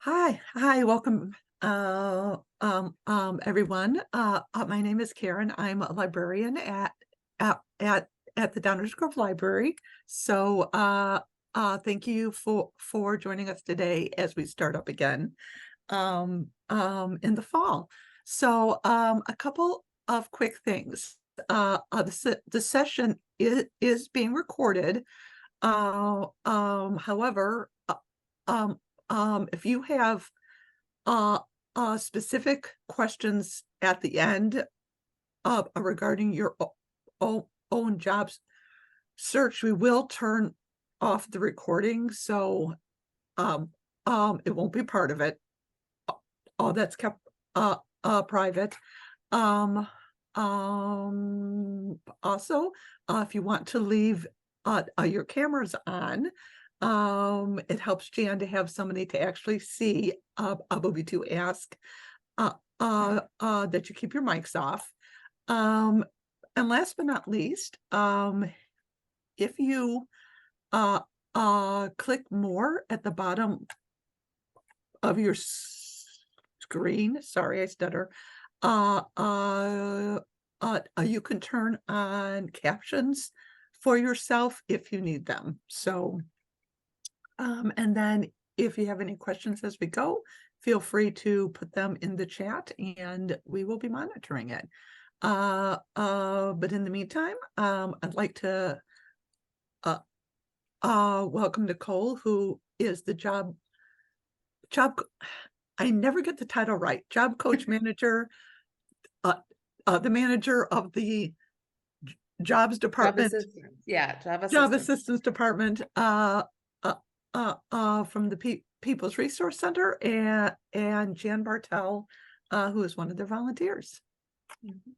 Hi, welcome, everyone. My name is Karen. I'm a librarian at at at the Downers Grove Library. So, thank you for joining us today as we start up again, in the fall. So, a couple of quick things. The session is being recorded. However, if you have uh, specific questions at the end regarding your own jobs search, we will turn off the recording, so um, it won't be part of it. All that's kept private. Um, Also, if you want to leave your cameras on, it helps Jan to have somebody to actually see a movie to ask that you keep your mics off. Um, and last but not least, if you click more at the bottom of your screen, sorry, I stutter, uh, uh, you can turn on captions for yourself if you need them. So, and then if you have any questions as we go, feel free to put them in the chat and we will be monitoring it. But in the meantime, I'd like to uh, welcome Nicole, who is the job, I never get the title right, job coach manager, the manager of the jobs Job department, assistance. Yeah, job job assistance. assistance department, from the People's Resource Center, and Jan Bartel, who is one of their volunteers. Mhm.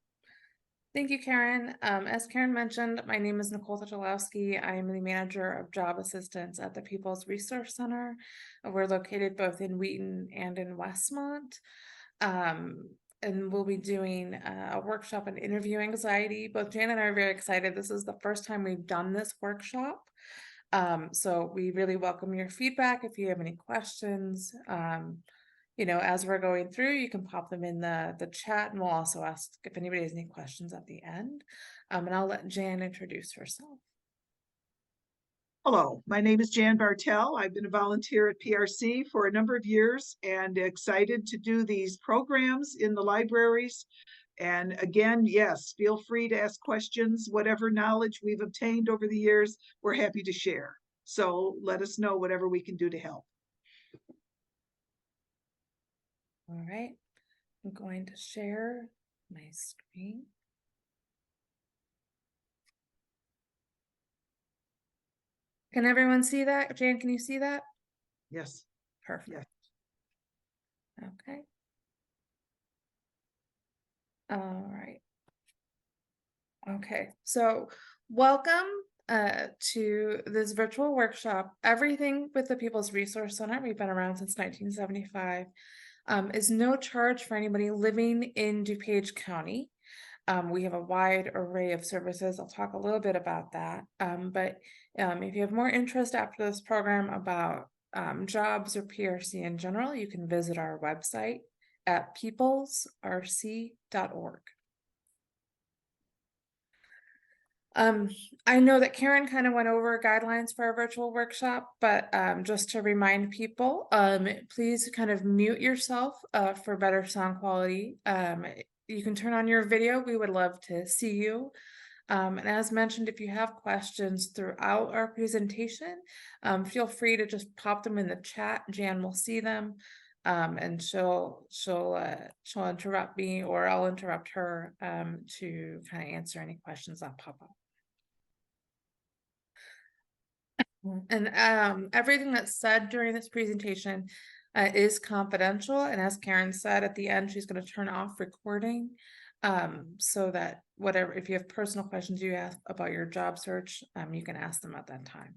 Thank you, Karen. As Karen mentioned, my name is Nicole Tachalowski. I am the manager of job assistance at the People's Resource Center. We're located both in Wheaton and in Westmont. And we'll be doing a workshop on interview anxiety. Both Jan and I are very excited. This is the first time we've done this workshop. So we really welcome your feedback if you have any questions. As we're going through, you can pop them in the chat, and we'll also ask if anybody has any questions at the end. And I'll let Jan introduce herself. Hello, my name is Jan Bartel. I've been a volunteer at PRC for a number of years and excited to do these programs in the libraries. And again, yes, feel free to ask questions. Whatever knowledge we've obtained over the years, we're happy to share. So let us know whatever we can do to help. All right, I'm going to share my screen. Can everyone see that? Jan, can you see that? Yes. Perfect. Yes. Okay. All right. Okay, so welcome to this virtual workshop. Everything with the People's Resource Center, we've been around since 1975, is no charge for anybody living in DuPage County. We have a wide array of services. I'll talk a little bit about that. But if you have more interest after this program about jobs or PRC in general, you can visit our website at peoplesrc.org. I know that Karen kind of went over guidelines for our virtual workshop, but just to remind people, please kind of mute yourself for better sound quality. You can turn on your video. We would love to see you. And as mentioned, if you have questions throughout our presentation, feel free to just pop them in the chat. Jan will see them, and she'll interrupt me, or I'll interrupt her to kind of answer any questions that pop up. And everything that's said during this presentation is confidential. And as Karen said, at the end, she's going to turn off recording so that if you have personal questions you ask about your job search, you can ask them at that time.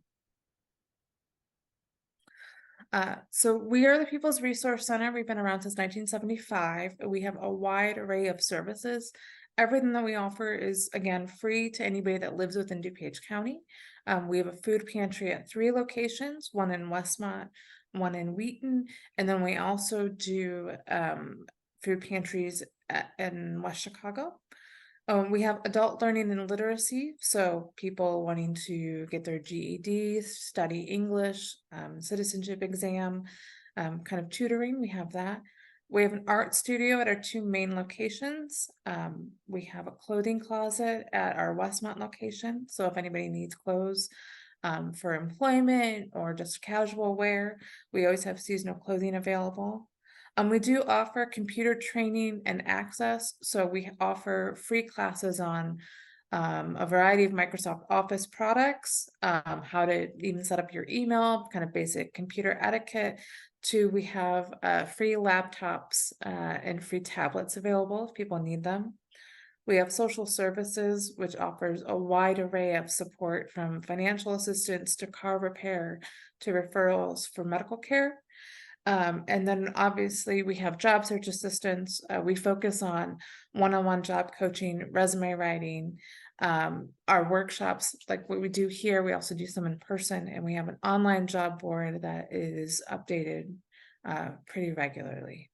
So we are the People's Resource Center. We've been around since 1975. We have a wide array of services. everything that we offer is, again, free to anybody that lives within DuPage County. We have a food pantry at 3 locations, one in Westmont, one in Wheaton, and then we also do food pantries in West Chicago. We have adult learning and literacy, so people wanting to get their GED, study English, citizenship exam, kind of tutoring, we have that. We have an art studio at our 2 main locations. We have a clothing closet at our Westmont location, so if anybody needs clothes for employment or just casual wear, we always have seasonal clothing available. We do offer computer training and access, so we offer free classes on a variety of Microsoft Office products, how to even set up your email, kind of basic computer etiquette, to we have free laptops and free tablets available if people need them. We have social services, which offers a wide array of support from financial assistance to car repair to referrals for medical care. And then obviously we have job search assistance. We focus on one-on-one job coaching, resume writing, our workshops, like what we do here, we also do some in person, and we have an online job board that is updated pretty regularly.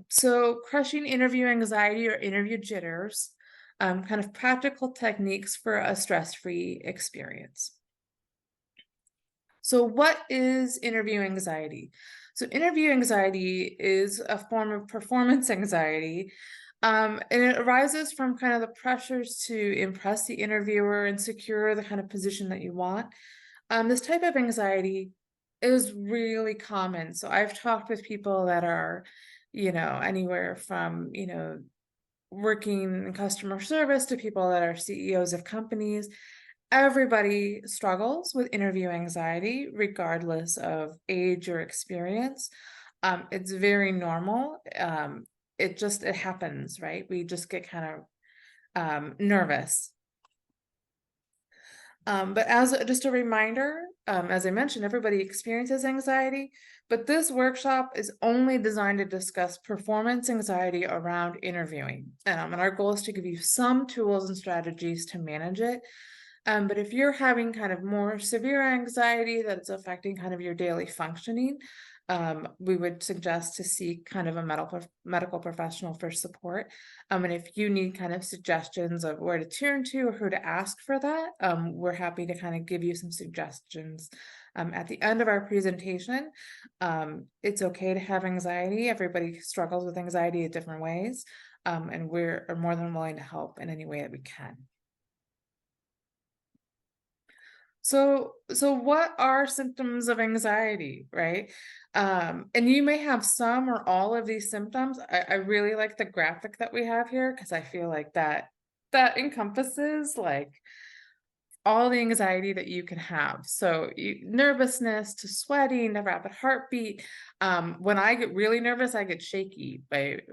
So crushing interview anxiety or interview jitters, kind of practical techniques for a stress-free experience. So what is interview anxiety? So interview anxiety is a form of performance anxiety, and it arises from kind of the pressures to impress the interviewer and secure the kind of position that you want. This type of anxiety is really common. So I've talked with people that are, anywhere from, working in customer service to people that are CEOs of companies. Everybody struggles with interview anxiety, regardless of age or experience. It's very normal. It happens, right? We just get kind of nervous. But as just a reminder, as I mentioned, everybody experiences anxiety, but this workshop is only designed to discuss performance anxiety around interviewing. And our goal is to give you some tools and strategies to manage it. But if you're having kind of more severe anxiety that's affecting kind of your daily functioning, we would suggest to seek kind of a medical professional for support. And if you need kind of suggestions of where to turn to or who to ask for that, we're happy to kind of give you some suggestions. At the end of our presentation, it's okay to have anxiety. Everybody struggles with anxiety in different ways, and we're more than willing to help in any way that we can. So what are symptoms of anxiety, right? And you may have some or all of these symptoms. I really like the graphic that we have here because I feel like that encompasses like all the anxiety that you can have. So nervousness to sweating, to rapid heartbeat. When I get really nervous, I get shaky.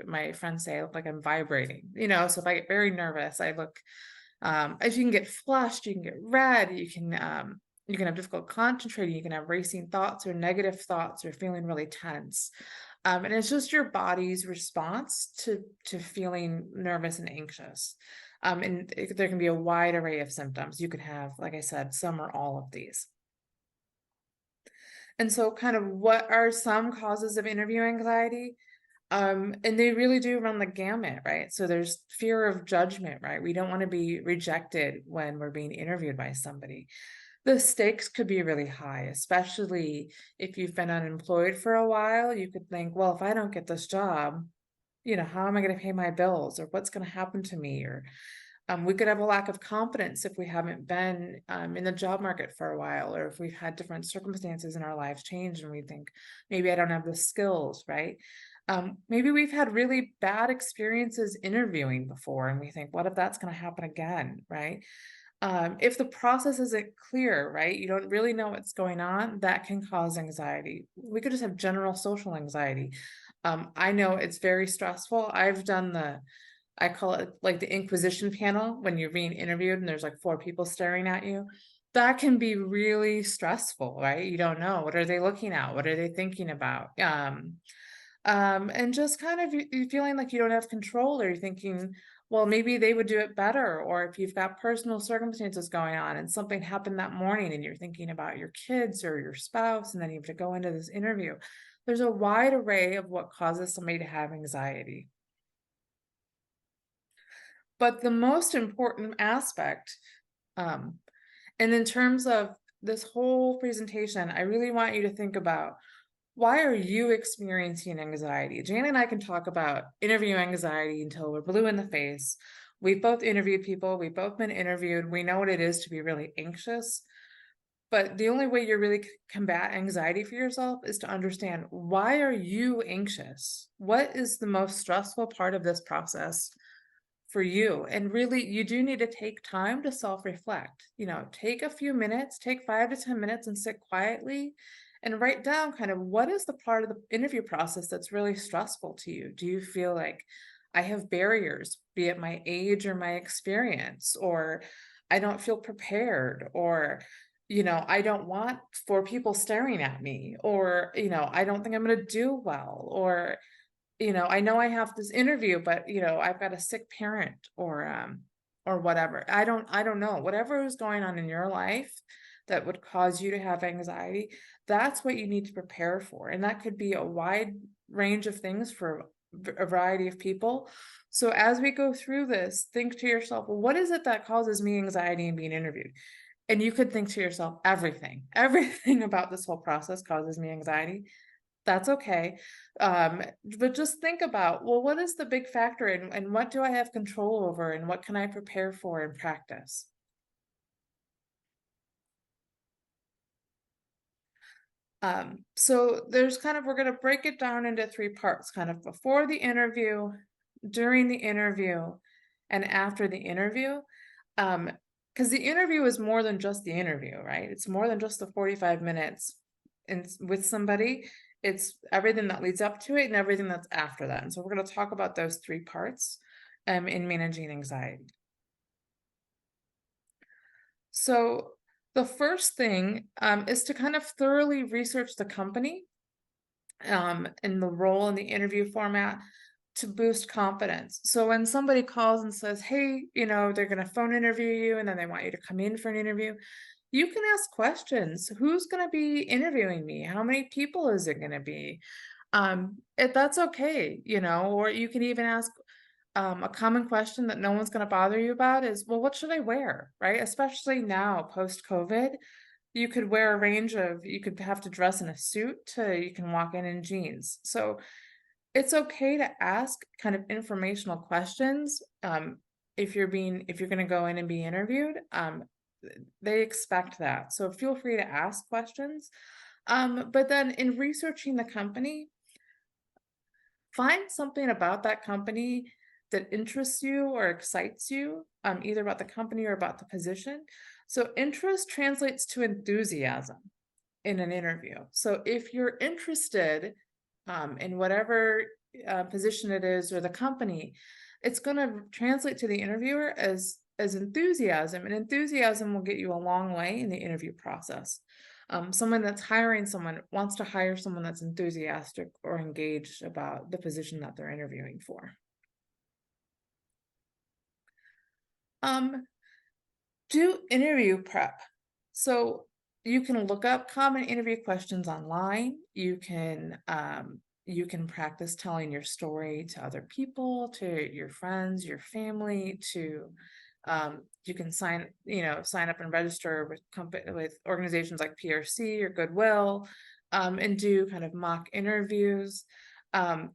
My friends say I look like I'm vibrating, so if I get very nervous, I look as you can get flushed, you can get red, you can have difficult concentrating, you can have racing thoughts or negative thoughts or feeling really tense. And it's just your body's response to feeling nervous and anxious. And there can be a wide array of symptoms. You could have, like I said, some or all of these. And so kind of what are some causes of interview anxiety? And they really do run the gamut, right? So there's fear of judgment, right? We don't want to be rejected when we're being interviewed by somebody. The stakes could be really high, especially if you've been unemployed for a while. You could think, well, if I don't get this job, how am I going to pay my bills, or what's going to happen to me? Or we could have a lack of confidence if we haven't been in the job market for a while, or if we've had different circumstances in our lives change and we think maybe I don't have the skills, right? Maybe we've had really bad experiences interviewing before and we think, what if that's going to happen again, right? If the process isn't clear, right, you don't really know what's going on, that can cause anxiety. We could just have general social anxiety. I know it's very stressful. I've done I call it like the Inquisition panel when you're being interviewed and there's like 4 people staring at you. That can be really stressful, right? You don't know. What are they looking at? What are they thinking about? And just kind of you feeling like you don't have control, or you're thinking, well, maybe they would do it better. Or if you've got personal circumstances going on and something happened that morning and you're thinking about your kids or your spouse, and then you have to go into this interview. There's a wide array of what causes somebody to have anxiety. But the most important aspect, and in terms of this whole presentation, I really want you to think about, why are you experiencing anxiety? Jan and I can talk about interview anxiety until we're blue in the face. We've both interviewed people, we've both been interviewed. We know what it is to be really anxious. But the only way you really combat anxiety for yourself is to understand, why are you anxious? What is the most stressful part of this process for you? And really, you do need to take time to self-reflect. Take a few minutes, take 5 to 10 minutes and sit quietly and write down kind of, what is the part of the interview process that's really stressful to you? Do you feel like, I have barriers, be it my age or my experience, or I don't feel prepared, or I don't want 4 people staring at me, or I don't think I'm going to do well, or I know I have this interview, but I've got a sick parent, or whatever. I don't know. Whatever is going on in your life that would cause you to have anxiety, that's what you need to prepare for. And that could be a wide range of things for a variety of people. So as we go through this, think to yourself, well, what is it that causes me anxiety in being interviewed? And you could think to yourself, everything about this whole process causes me anxiety. That's okay. But just think about, well, what is the big factor, and what do I have control over, and what can I prepare for in practice? So there's we're going to break it down into 3 parts, kind of before the interview, during the interview, and after the interview. Because the interview is more than just the interview, right? It's more than just the 45 minutes with somebody. It's everything that leads up to it and everything that's after that. And so we're going to talk about those 3 parts in managing anxiety. So the first thing is to kind of thoroughly research the company and the role in the interview format to boost confidence. So when somebody calls and says, hey, they're going to phone interview you, and then they want you to come in for an interview, you can ask questions. Who's going to be interviewing me? How many people is it going to be? If that's okay, or you can even ask a common question that no one's going to bother you about is, well, what should I wear? Right? Especially now, post-COVID, you could wear a range of, you could have to dress in a suit to, you can walk in jeans. So it's okay to ask kind of informational questions. If you're going to go in and be interviewed, they expect that. So feel free to ask questions. But then in researching the company, find something about that company that interests you or excites you, either about the company or about the position. So interest translates to enthusiasm in an interview. So if you're interested in whatever position it is or the company, it's going to translate to the interviewer as enthusiasm, and enthusiasm will get you a long way in the interview process. Someone that's hiring someone wants to hire someone that's enthusiastic or engaged about the position that they're interviewing for. Do interview prep. So you can look up common interview questions online. You can practice telling your story to other people, to your friends, your family, to you can sign up and register with organizations like PRC or Goodwill, and do kind of mock interviews.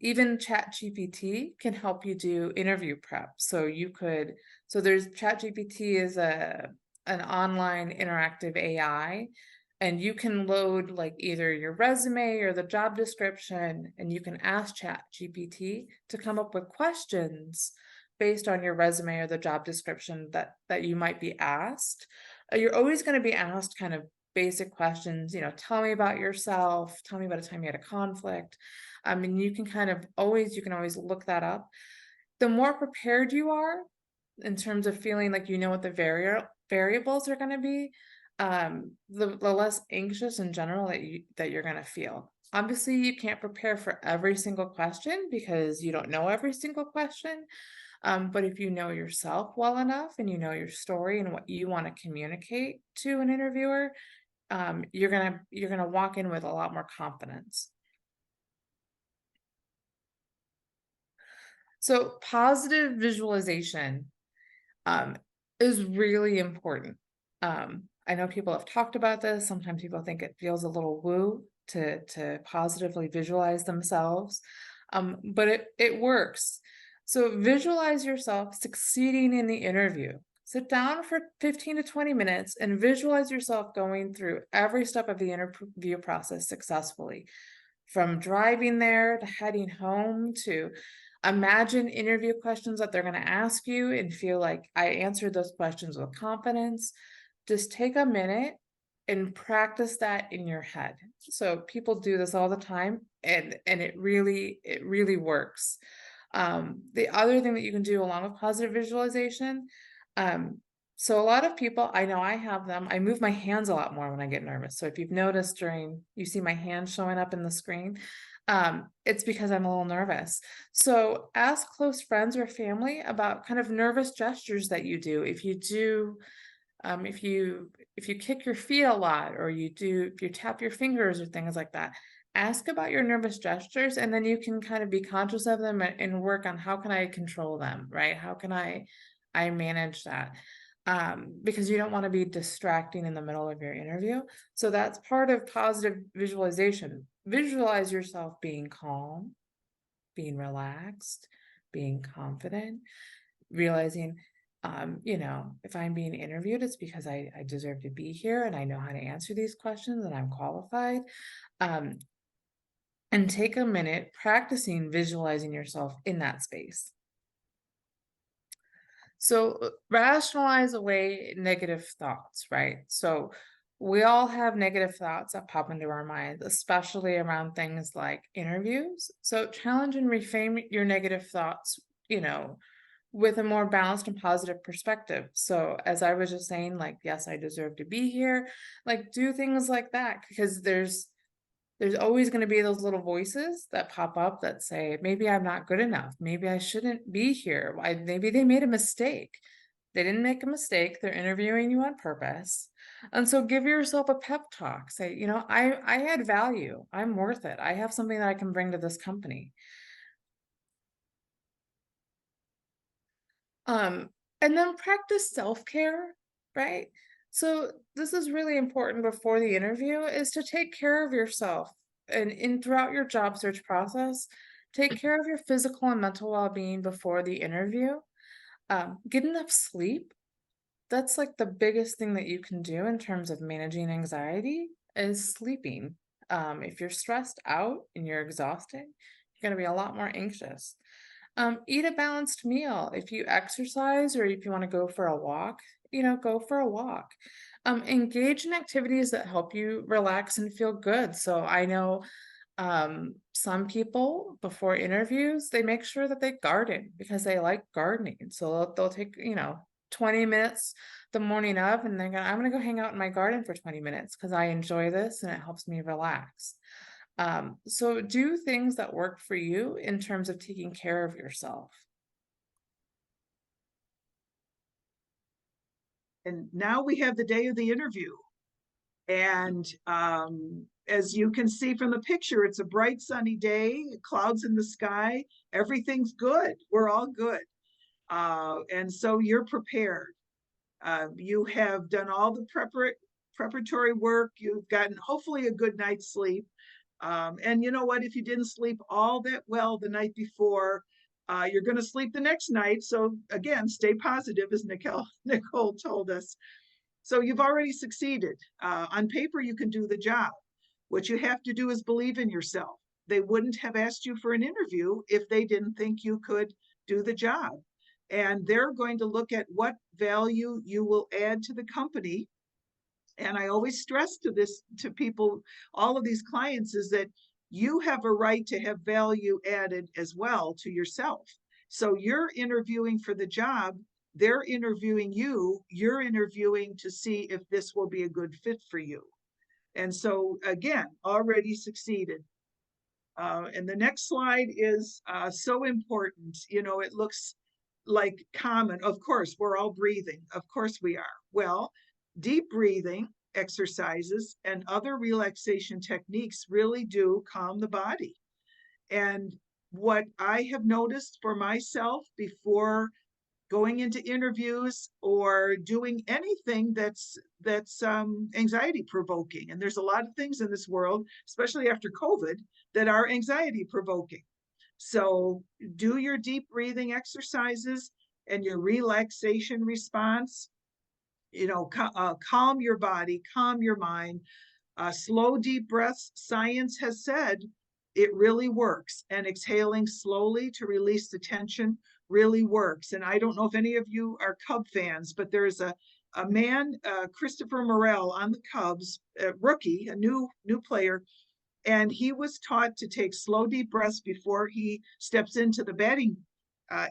Even ChatGPT can help you do interview prep. So there's ChatGPT is an online interactive AI, and you can load like either your resume or the job description, and you can ask ChatGPT to come up with questions based on your resume or the job description that you might be asked. You're always going to be asked kind of basic questions, tell me about yourself, tell me about a time you had a conflict. I mean, you can always look that up. The more prepared you are in terms of feeling like what the variables are going to be, the less anxious in general that you're going to feel. Obviously, you can't prepare for every single question because you don't know every single question. But if you know yourself well enough and you know your story and what you want to communicate to an interviewer, you're gonna walk in with a lot more confidence. So positive visualization is really important. I know people have talked about this. Sometimes people think it feels a little woo to positively visualize themselves, but it works. So visualize yourself succeeding in the interview. Sit down for 15 to 20 minutes and visualize yourself going through every step of the interview process successfully. From driving there to heading home to imagine interview questions that they're going to ask you and feel like I answered those questions with confidence. Just take a minute and practice that in your head. So people do this all the time and it really works. The other thing that you can do along with positive visualization, so a lot of people, I know I have them, I move my hands a lot more when I get nervous. So if you've noticed you see my hands showing up in the screen, it's because I'm a little nervous. So ask close friends or family about kind of nervous gestures that you do. If you kick your feet a lot, or if you tap your fingers or things like that, ask about your nervous gestures, and then you can kind of be conscious of them and work on how can I control them, right? How can I manage that? Because you don't want to be distracting in the middle of your interview. So that's part of positive visualization. Visualize yourself being calm, being relaxed, being confident, realizing, if I'm being interviewed, it's because I deserve to be here and I know how to answer these questions and I'm qualified. And take a minute practicing visualizing yourself in that space. So rationalize away negative thoughts, right? So we all have negative thoughts that pop into our minds, especially around things like interviews. So challenge and reframe your negative thoughts, with a more balanced and positive perspective. So as I was just saying, like, yes, I deserve to be here. Like, do things like that, because there's always going to be those little voices that pop up that say, maybe I'm not good enough. Maybe I shouldn't be here. Maybe they made a mistake. They didn't make a mistake. They're interviewing you on purpose. And so give yourself a pep talk. Say, I add value. I'm worth it. I have something that I can bring to this company. And then practice self-care, right? So this is really important before the interview, is to take care of yourself. And throughout your job search process, take care of your physical and mental well-being before the interview. Get enough sleep. That's like the biggest thing that you can do in terms of managing anxiety, is sleeping. If you're stressed out and you're exhausted, you're going to be a lot more anxious. Eat a balanced meal. If you exercise or if you want to go for a walk, go for a walk. Engage in activities that help you relax and feel good. So I know some people before interviews, they make sure that they garden because they like gardening. So they'll take, 20 minutes the morning of, and I'm gonna go hang out in my garden for 20 minutes because I enjoy this and it helps me relax. So do things that work for you in terms of taking care of yourself. And now we have the day of the interview. And as you can see from the picture, it's a bright sunny day, clouds in the sky, everything's good. We're all good. And so you're prepared. You have done all the preparatory work. You've gotten hopefully a good night's sleep. And you know what? If you didn't sleep all that well the night before, you're going to sleep the next night. So again, stay positive, as Nicole told us. So you've already succeeded. On paper, you can do the job. What you have to do is believe in yourself. They wouldn't have asked you for an interview if they didn't think you could do the job. And they're going to look at what value you will add to the company. And I always stress to people, all of these clients, is that you have a right to have value added as well to yourself. So you're interviewing for the job, they're interviewing you, you're interviewing to see if this will be a good fit for you. And so again, already succeeded. And the next slide is so important. You know, it looks like common. Of course, we're all breathing. Of course we are. Well, deep breathing exercises and other relaxation techniques really do calm the body. And what I have noticed for myself before going into interviews or doing anything that's anxiety provoking, and there's a lot of things in this world, especially after COVID, that are anxiety provoking. So do your deep breathing exercises and your relaxation response. You know, calm your body, calm your mind. Slow, deep breaths, science has said it really works. And exhaling slowly to release the tension really works. And I don't know if any of you are Cub fans, but there's a man, Christopher Morel on the Cubs, a rookie, a new player, and he was taught to take slow, deep breaths before he steps into the batting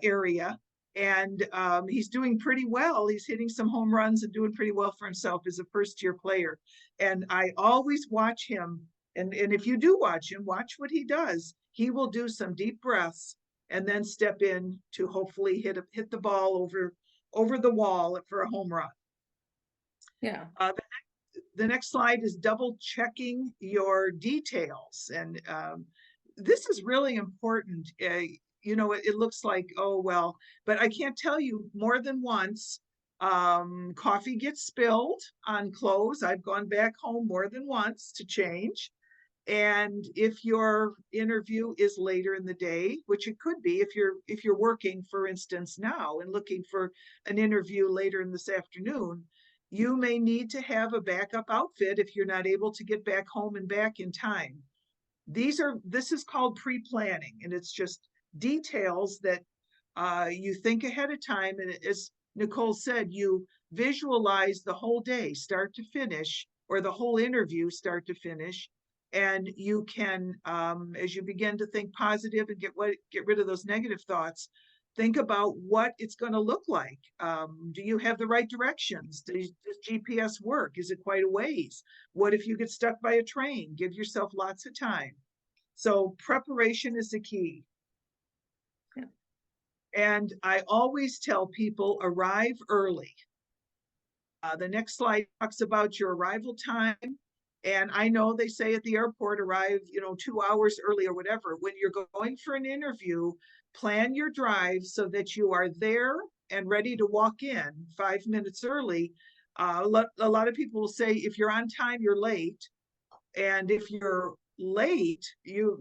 area. And he's doing pretty well. He's hitting some home runs and doing pretty well for himself as a first-year player. And I always watch him. And if you do watch him, watch what he does. He will do some deep breaths and then step in to hopefully hit the ball over the wall for a home run. Yeah. The next slide is double checking your details. And this is really important. You know, it looks like, oh, well, but I can't tell you more than once. Coffee gets spilled on clothes. I've gone back home more than once to change. And if your interview is later in the day, which it could be if you're working, for instance, now and looking for an interview later in this afternoon, you may need to have a backup outfit if you're not able to get back home and back in time. This is called pre-planning, and it's just details that you think ahead of time. And as Nicole said, you visualize the whole day, start to finish, or the whole interview, start to finish. And you can, as you begin to think positive and get rid of those negative thoughts, think about what it's going to look like. Do you have the right directions? Does GPS work? Is it quite a ways? What if you get stuck by a train? Give yourself lots of time. So preparation is the key. Yeah. And I always tell people arrive early. The next slide talks about your arrival time. And I know they say at the airport, arrive, 2 hours early or whatever. When you're going for an interview, plan your drive so that you are there and ready to walk in 5 minutes early. A lot of people will say, if you're on time, you're late. And if you're late, you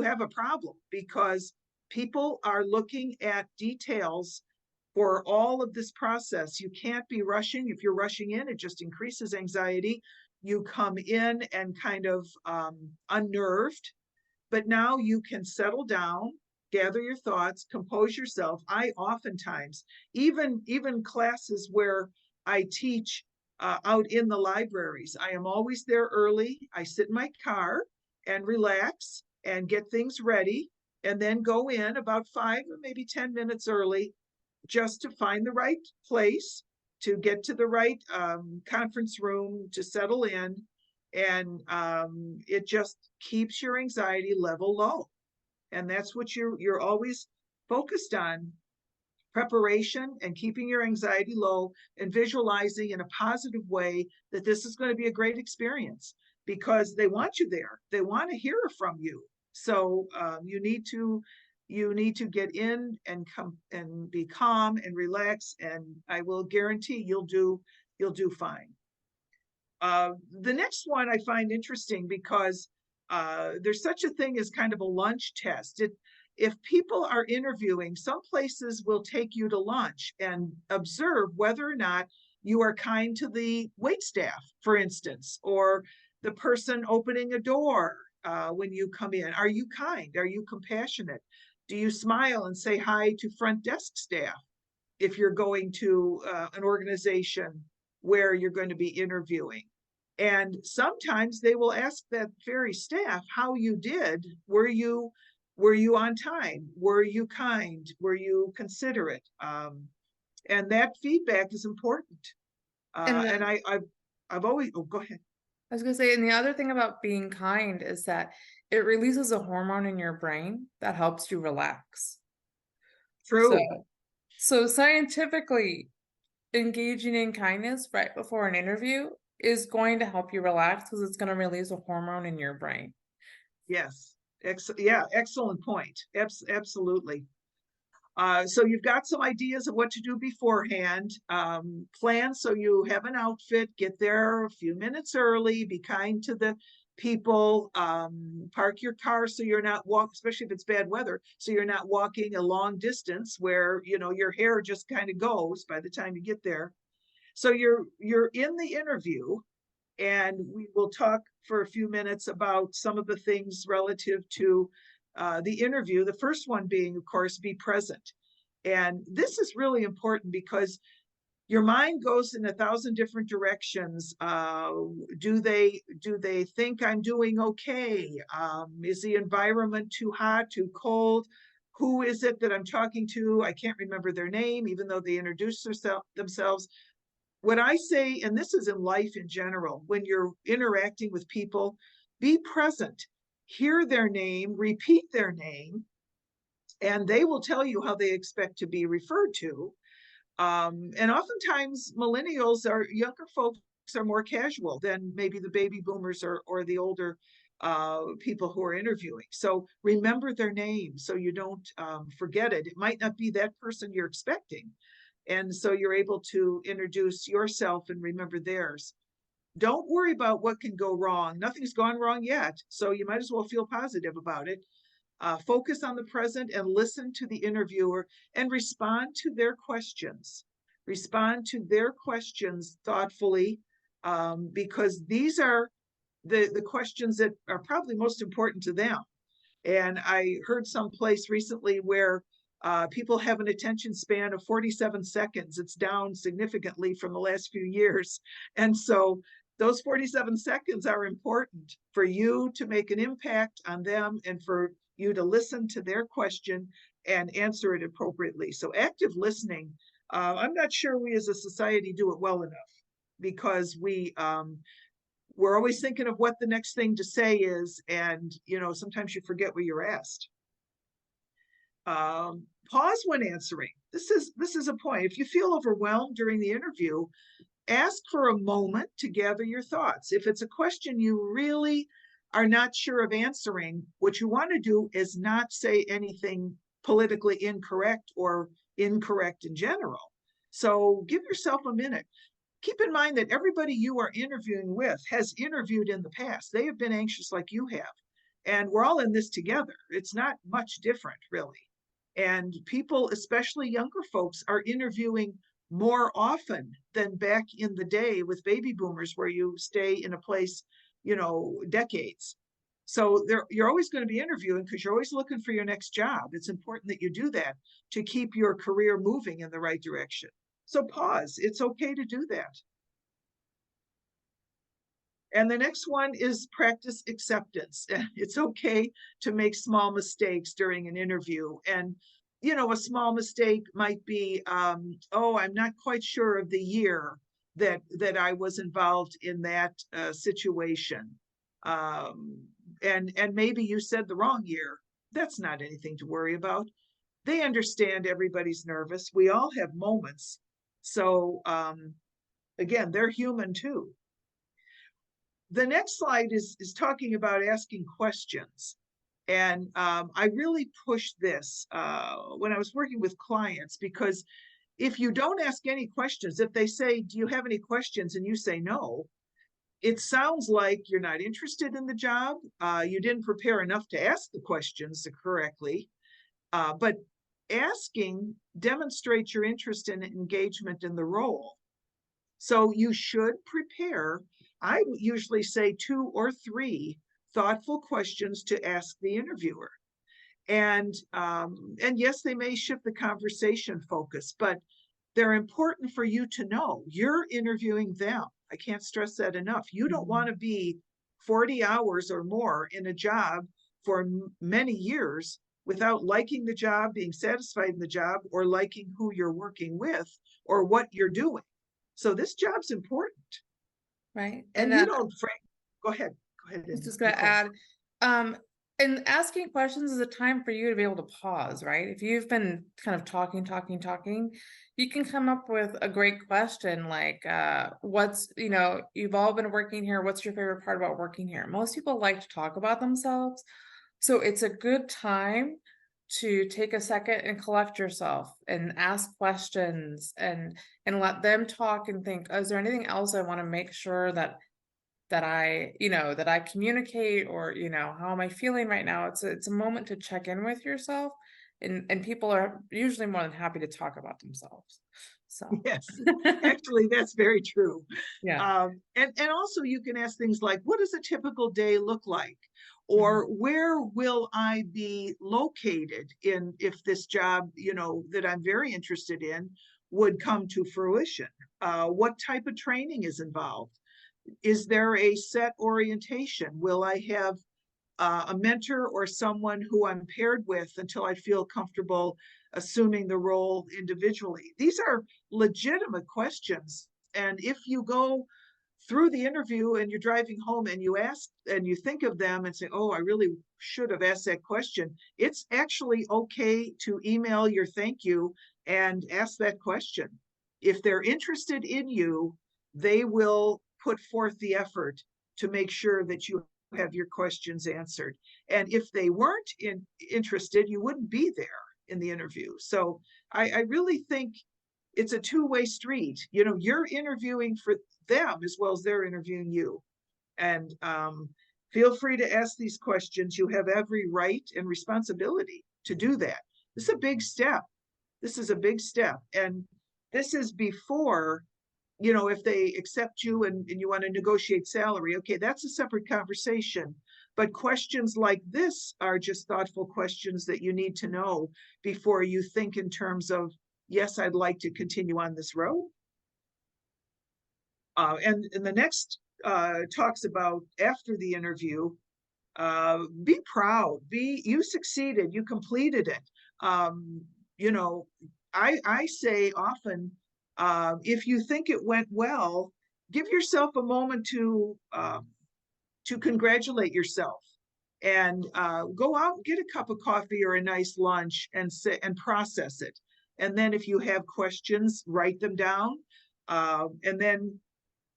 have a problem, because people are looking at details for all of this process. You can't be rushing. If you're rushing in, it just increases anxiety. You come in and kind of unnerved, but now you can settle down, gather your thoughts, compose yourself. I oftentimes, even classes where I teach out in the libraries, I am always there early. I sit in my car and relax and get things ready, and then go in about 5 or maybe 10 minutes early, just to find the right place, to get to the right conference room, to settle in. And it just keeps your anxiety level low. And that's what you're always focused on: preparation and keeping your anxiety low, and visualizing in a positive way that this is going to be a great experience, because they want you there. They want to hear from you. So you need to get in and come and be calm and relax, and I will guarantee you'll do fine. The next one I find interesting, because there's such a thing as kind of a lunch test. If people are interviewing, some places will take you to lunch and observe whether or not you are kind to the wait staff, for instance, or the person opening a door when you come in. Are you kind? Are you compassionate? Do you smile and say hi to front desk staff if you're going to an organization where you're going to be interviewing? And sometimes they will ask that very staff how you did. Were you on time? Were you kind? Were you considerate? And that feedback is important. And I've always, go ahead. I was gonna say, and the other thing about being kind is that it releases a hormone in your brain that helps you relax. True. So scientifically, engaging in kindness right before an interview is going to help you relax because it's going to release a hormone in your brain. Yes. Yeah, excellent point. Absolutely. So you've got some ideas of what to do beforehand. Plan so you have an outfit, get there a few minutes early, be kind to the people, park your car so you're not walking, especially if it's bad weather, so you're not walking a long distance where, you know, your hair just kind of goes by the time you get there. So you're in the interview, and we will talk for a few minutes about some of the things relative to the interview. The first one being, of course, be present. And this is really important because your mind goes in 1,000 different directions. Do they think I'm doing okay? Is the environment too hot, too cold? Who is it that I'm talking to? I can't remember their name, even though they introduce themselves. What I say, and this is in life in general, when you're interacting with people, be present, hear their name, repeat their name, and they will tell you how they expect to be referred to. And oftentimes, millennials or younger folks are more casual than maybe the baby boomers or the older people who are interviewing. So remember their name so you don't forget it. It might not be that person you're expecting. And so you're able to introduce yourself and remember theirs. Don't worry about what can go wrong. Nothing's gone wrong yet. So you might as well feel positive about it. Focus on the present and listen to the interviewer and respond to their questions. Respond to their questions thoughtfully, because these are the questions that are probably most important to them. And I heard someplace recently where people have an attention span of 47 seconds. It's down significantly from the last few years. And so those 47 seconds are important for you to make an impact on them and for you to listen to their question and answer it appropriately. So active listening, I'm not sure we as a society do it well enough because we're always thinking of what the next thing to say is, and you know, sometimes you forget what you're asked. Pause when answering. This is a point. If you feel overwhelmed during the interview, ask for a moment to gather your thoughts. If it's a question you really are not sure of answering, what you want to do is not say anything politically incorrect or incorrect in general. So give yourself a minute. Keep in mind that everybody you are interviewing with has interviewed in the past. They have been anxious like you have. And we're all in this together. It's not much different, really. And people, especially younger folks, are interviewing more often than back in the day with baby boomers, where you stay in a place, you know, decades. So you're always going to be interviewing because you're always looking for your next job. It's important that you do that to keep your career moving in the right direction. So pause. It's okay to do that. And the next one is practice acceptance. It's okay to make small mistakes during an interview. And, you know, a small mistake might be, oh, I'm not quite sure of the year that I was involved in that situation. And maybe you said the wrong year. That's not anything to worry about. They understand everybody's nervous. We all have moments. So again, they're human too. The next slide is talking about asking questions. And I really push this when I was working with clients, because if you don't ask any questions, if they say, do you have any questions? And you say no, it sounds like you're not interested in the job. You didn't prepare enough to ask the questions correctly. But asking demonstrates your interest and engagement in the role. So you should prepare, I usually say 2 or 3 thoughtful questions to ask the interviewer. And yes, they may shift the conversation focus, but they're important for you to know. You're interviewing them. I can't stress that enough. You don't want to be 40 hours or more in a job for many years without liking the job, being satisfied in the job, or liking who you're working with or what you're doing. So this job's important. Right. And you don't, Go ahead. Go ahead. I was and just gonna Nicole. add, and asking questions is a time for you to be able to pause, right? If you've been kind of talking, you can come up with a great question like, what's, you've all been working here. What's your favorite part about working here? Most people like to talk about themselves. So it's a good time to take a second and collect yourself and ask questions and let them talk and think, oh, is there anything else I want to make sure that I communicate, or, how am I feeling right now? It's a moment to check in with yourself, and people are usually more than happy to talk about themselves. So Yes, actually, that's very true. yeah. And also you can ask things like, what does a typical day look like? Mhm. Or where will I be located in if this job, that I'm very interested in would come to fruition? What type of training is involved? Is there a set orientation? Will I have a mentor or someone who I'm paired with until I feel comfortable assuming the role individually? These are legitimate questions. And if you go through the interview and you're driving home and you ask and you think of them and say, oh, I really should have asked that question, it's actually okay to email your thank you and ask that question. If they're interested in you, they will put forth the effort to make sure that you have your questions answered. And if they weren't interested, you wouldn't be there in the interview. So I really think it's a two-way street. You're interviewing for them as well as they're interviewing you. And feel free to ask these questions. You have every right and responsibility to do that. This is a big step. This is a big step. And this is before, if they accept you and you want to negotiate salary, okay, that's a separate conversation. But questions like this are just thoughtful questions that you need to know before you think in terms of, yes, I'd like to continue on this road. And the next talks about after the interview, be proud, you succeeded, you completed it. I say often, if you think it went well, give yourself a moment to congratulate yourself, and go out and get a cup of coffee or a nice lunch and sit and process it. And then if you have questions, write them down. And then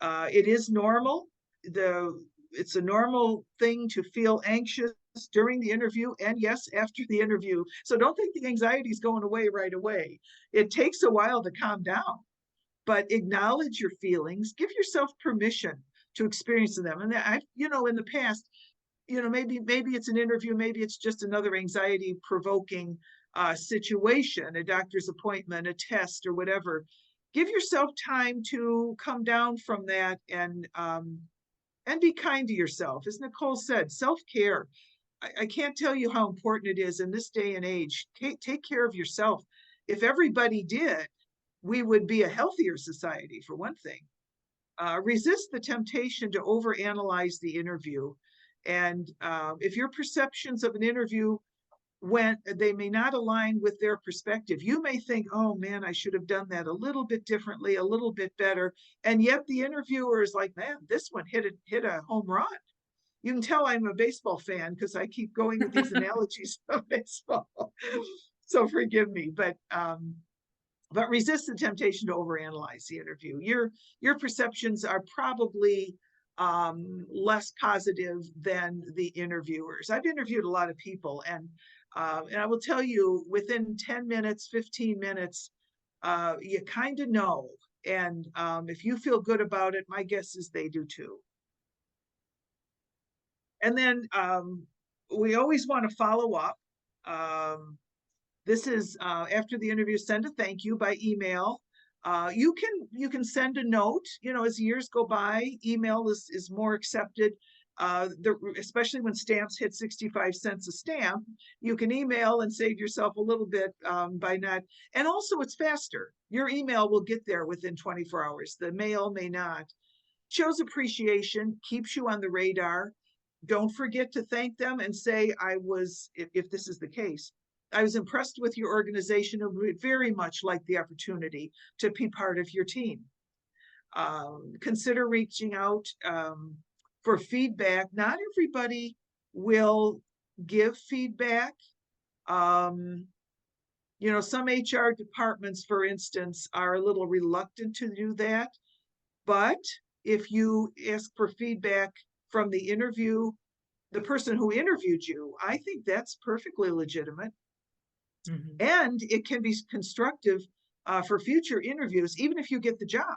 it is normal. It's a normal thing to feel anxious during the interview, and yes, after the interview. So don't think the anxiety is going away right away. It takes a while to calm down, but acknowledge your feelings. Give yourself permission to experience them. And in the past, maybe it's an interview, maybe it's just another anxiety provoking situation, a doctor's appointment, a test, or whatever. Give yourself time to come down from that and be kind to yourself. As Nicole said, self-care. I can't tell you how important it is in this day and age. Take care of yourself. If everybody did, we would be a healthier society, for one thing. Resist the temptation to overanalyze the interview. And if your perceptions of an interview they may not align with their perspective, you may think, oh man, I should have done that a little bit differently, a little bit better. And yet the interviewer is like, man, this one hit a home run. You can tell I'm a baseball fan because I keep going with these analogies of baseball. So forgive me, but resist the temptation to overanalyze the interview. Your perceptions are probably less positive than the interviewers. I've interviewed a lot of people, and I will tell you, within 10 minutes, 15 minutes, you kind of know. And if you feel good about it, my guess is they do too. And then we always want to follow up. This is after the interview, send a thank you by email. You can send a note. As years go by, email is more accepted. Especially when stamps hit 65 cents a stamp, you can email and save yourself a little bit by not. And also, it's faster. Your email will get there within 24 hours. The mail may not. Shows appreciation, keeps you on the radar. Don't forget to thank them and say, if this is the case, I was impressed with your organization and would very much like the opportunity to be part of your team. Consider reaching out for feedback. Not everybody will give feedback. You know, some HR departments, for instance, are a little reluctant to do that. But if you ask for feedback from the person who interviewed you, I think that's perfectly legitimate. And it can be constructive for future interviews, even if you get the job.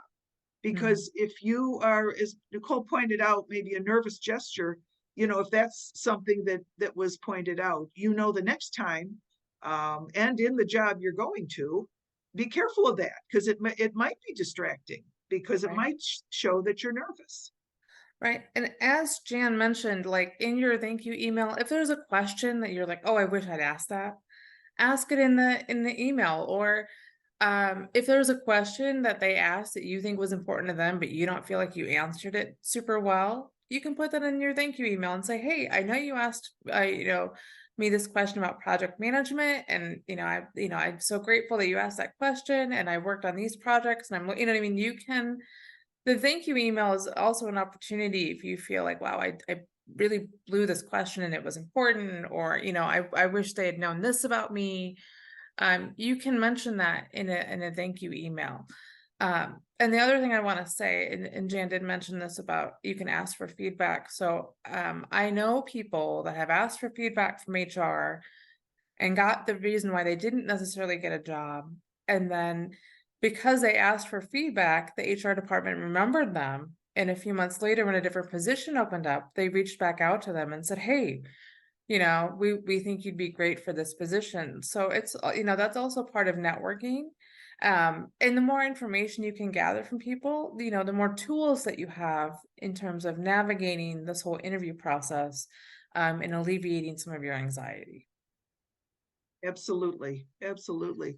Because if you are, as Nicole pointed out, maybe a nervous gesture, you know, if that's something that was pointed out, you know, the next time, and in the job you're going to, be careful of that, because it might be distracting, because it Right. might show that you're nervous. Right. And as Jan mentioned, like in your thank you email, if there's a question that you're like, oh, I wish I'd asked that, ask it in the email. Or if there's a question that they asked that you think was important to them, but you don't feel like you answered it super well, you can put that in your thank you email and say, hey, I know you asked me this question about project management, and I'm so grateful that you asked that question, and I worked on these projects, and I'm, you know what I mean? You can, the thank you email is also an opportunity if you feel like, wow, I really blew this question and it was important, or, I wish they had known this about me. You can mention that in a thank you email. And the other thing I want to say, and Jan did mention this about you can ask for feedback. So I know people that have asked for feedback from HR and got the reason why they didn't necessarily get a job. And then because they asked for feedback, the HR department remembered them. And a few months later, when a different position opened up, they reached back out to them and said, hey, we think you'd be great for this position. So it's, that's also part of networking. And the more information you can gather from people, the more tools that you have in terms of navigating this whole interview process, and alleviating some of your anxiety. Absolutely, absolutely.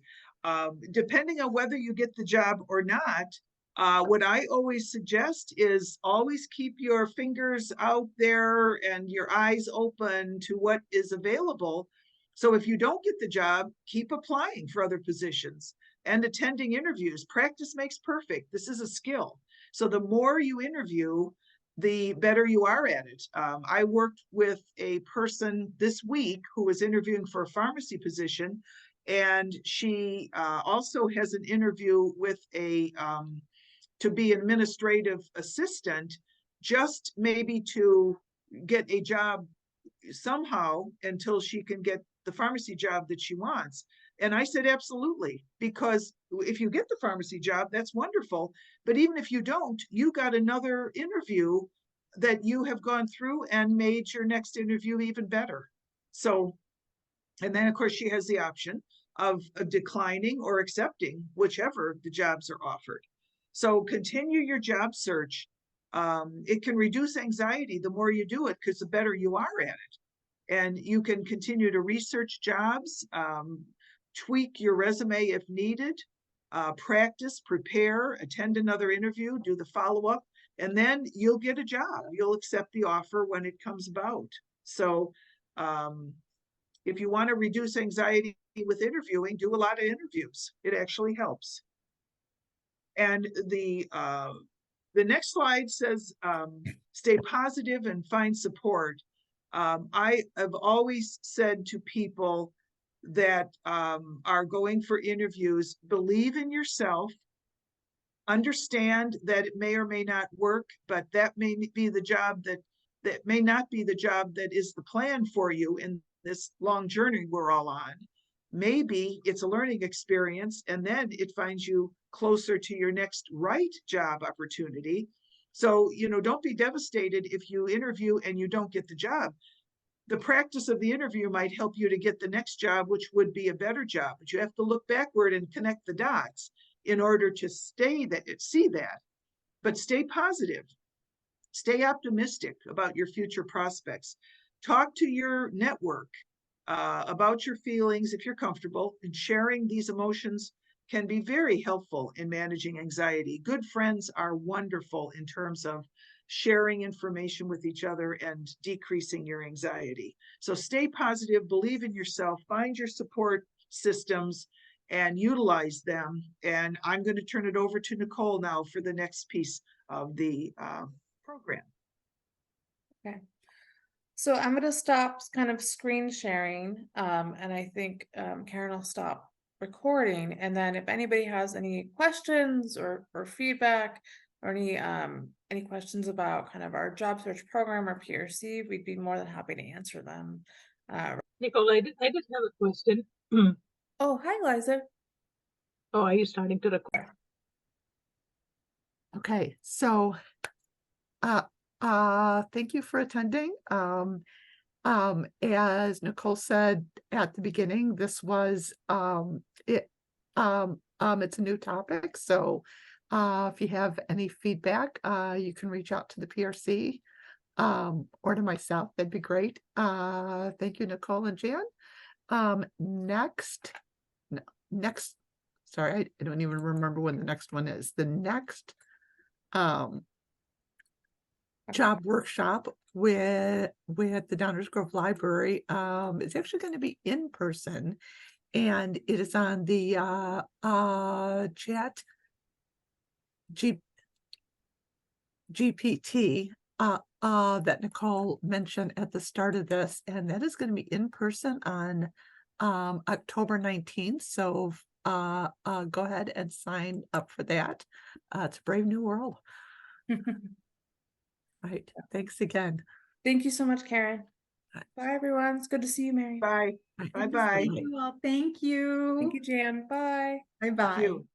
Depending on whether you get the job or not, what I always suggest is always keep your fingers out there and your eyes open to what is available. So if you don't get the job, keep applying for other positions and attending interviews. Practice makes perfect. This is a skill. So the more you interview, the better you are at it. I worked with a person this week who was interviewing for a pharmacy position, and she also has an interview with to be an administrative assistant, just maybe to get a job somehow until she can get the pharmacy job that she wants. And I said, absolutely, because if you get the pharmacy job, that's wonderful. But even if you don't, you got another interview that you have gone through and made your next interview even better. So, and then of course she has the option of declining or accepting whichever the jobs are offered. So continue your job search. It can reduce anxiety the more you do it, because the better you are at it. And you can continue to research jobs, tweak your resume if needed, practice, prepare, attend another interview, do the follow-up, and then you'll get a job. You'll accept the offer when it comes about. So if you want to reduce anxiety with interviewing, do a lot of interviews. It actually helps. And the next slide says, stay positive and find support. I have always said to people that are going for interviews, believe in yourself, understand that it may or may not work, but that may be the job that may not be the job that is the plan for you in this long journey we're all on. Maybe it's a learning experience, and then it finds you closer to your next right job opportunity. So, don't be devastated if you interview and you don't get the job. The practice of the interview might help you to get the next job, which would be a better job, but you have to look backward and connect the dots in order to see that. But stay positive, stay optimistic about your future prospects. Talk to your network about your feelings if you're comfortable, and sharing these emotions can be very helpful in managing anxiety. Good friends are wonderful in terms of sharing information with each other and decreasing your anxiety. So stay positive, believe in yourself, find your support systems and utilize them. And I'm going to turn it over to Nicole now for the next piece of the program. Okay. So I'm gonna stop kind of screen sharing, and I think Karen will stop recording. And then if anybody has any questions or feedback or any questions about kind of our job search program or PRC, we'd be more than happy to answer them. Nicole, I did have a question. Oh, hi, Liza. Oh, are you starting to record? Okay, so thank you for attending. As Nicole said at the beginning, this was it's a new topic, so if you have any feedback, you can reach out to the PRC or to myself. That'd be great. Thank you, Nicole and Jan. Next, sorry, I don't even remember when the next one is. The next job workshop with the Downers Grove Library is actually going to be in person, and it is on the chat GPT that Nicole mentioned at the start of this, and that is going to be in person on October 19th. So go ahead and sign up for that. It's a brave new world. Right. Thanks again. Thank you so much, Karen. Bye, everyone. It's good to see you, Mary. Bye. Bye. Bye-bye. Well, thank you. Thank you, Jan. Bye. Bye-bye. You.